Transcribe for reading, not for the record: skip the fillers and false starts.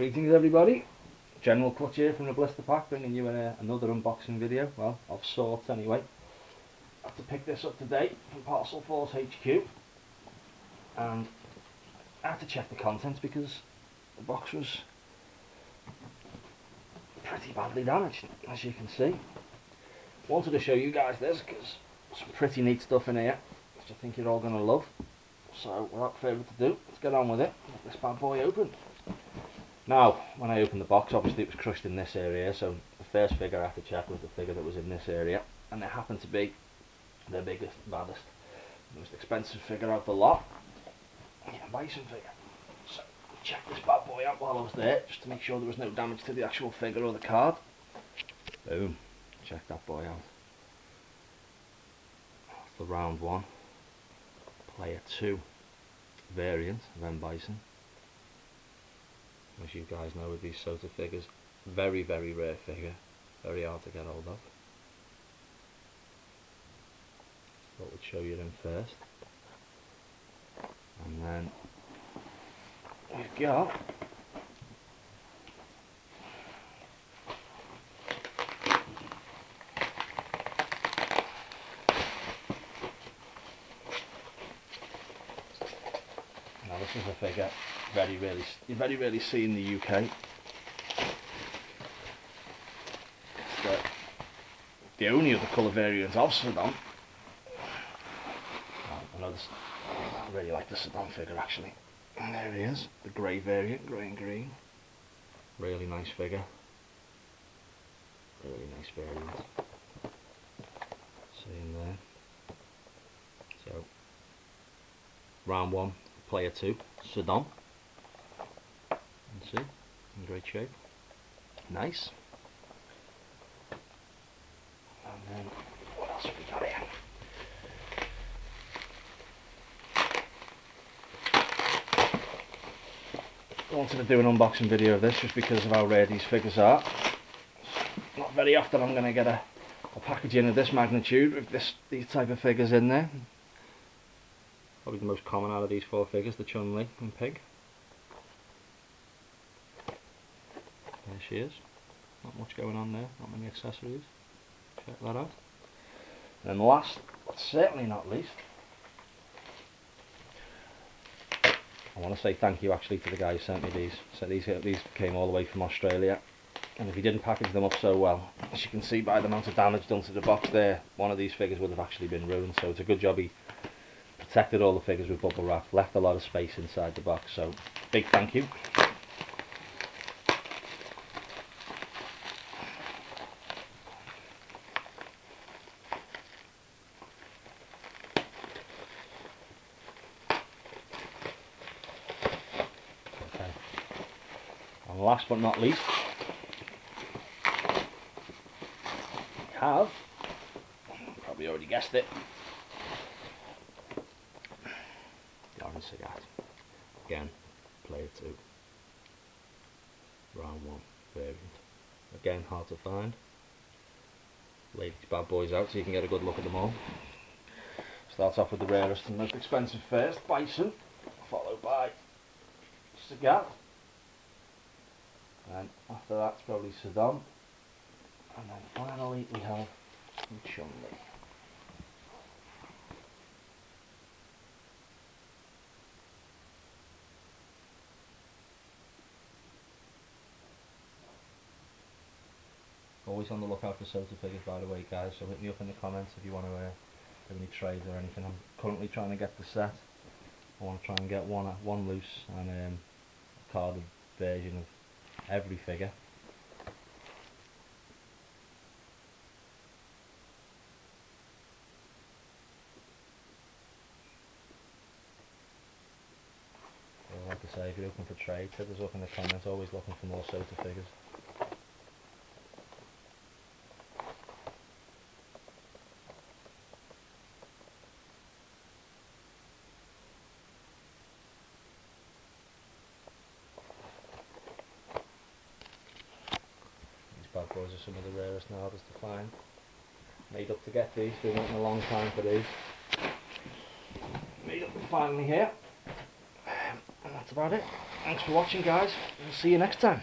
Greetings everybody, General Clutch here from the Blister Pack, bringing you another unboxing video, well, of sorts anyway. I had to pick this up today from Parcel Force HQ, and I had to check the contents because the box was pretty badly damaged, as you can see. Wanted to show you guys this because some pretty neat stuff in here, which I think you're all going to love. So without further ado, let's get on with it. Get this bad boy open. Now, when I opened the box, obviously it was crushed in this area, so the first figure I had to check was the figure that was in this area, and it happened to be the biggest, baddest, most expensive figure out the lot, the m.bison figure. So, check this bad boy out while I was there, just to make sure there was no damage to the actual figure or the card. Boom, check that boy out. That's the round 1, player 2 variant of m.bison. As you guys know with these sort of figures, very rare figure, very hard to get hold of. Thought we'd show you them first. And then we've got now this is a figure you very rarely see in the UK. It's the only other colour variant of Saddam. I really like the Saddam figure actually. And there he is, the grey variant, grey and green. Really nice figure. Really nice variant. See him there. So, round 1, player 2, Saddam. See, in great shape. Nice. And then, what else have we got here? I wanted to do an unboxing video of this just because of how rare these figures are. Not very often I'm going to get a packaging of this magnitude with these type of figures in there. Probably the most common out of these 4 figures, the Chun-Li and Pig. There she is. Not much going on there, not many accessories. Check that out. And last, but certainly not least, I want to say thank you actually to the guy who sent me these. So these came all the way from Australia, and if he didn't package them up so well, as you can see by the amount of damage done to the box there, one of these figures would have actually been ruined. So it's a good job he protected all the figures with bubble wrap, left a lot of space inside the box, so big thank you. And last but not least, we have, probably already guessed it, the orange cigar. Again, player 2, round 1 variant. Again, hard to find. Lay these bad boys out so you can get a good look at them all. Starts off with the rarest and most expensive first, Bison, followed by Cigar. And after that's probably Saddam, and then finally we have Chun-Li. Always on the lookout for sort of figures, by the way, guys, so hit me up in the comments if you want to have any trades or anything. I'm currently trying to get the set. I want to try and get one loose and a carded version of every figure. So like I say, if you're looking for trades, hit us up in the comments. Always looking for more sort of figures. Bad boys are some of the rarest nowadays to find. Made up to get these, been waiting a long time for these. Made up finally here. And that's about it. Thanks for watching, guys. We'll see you next time.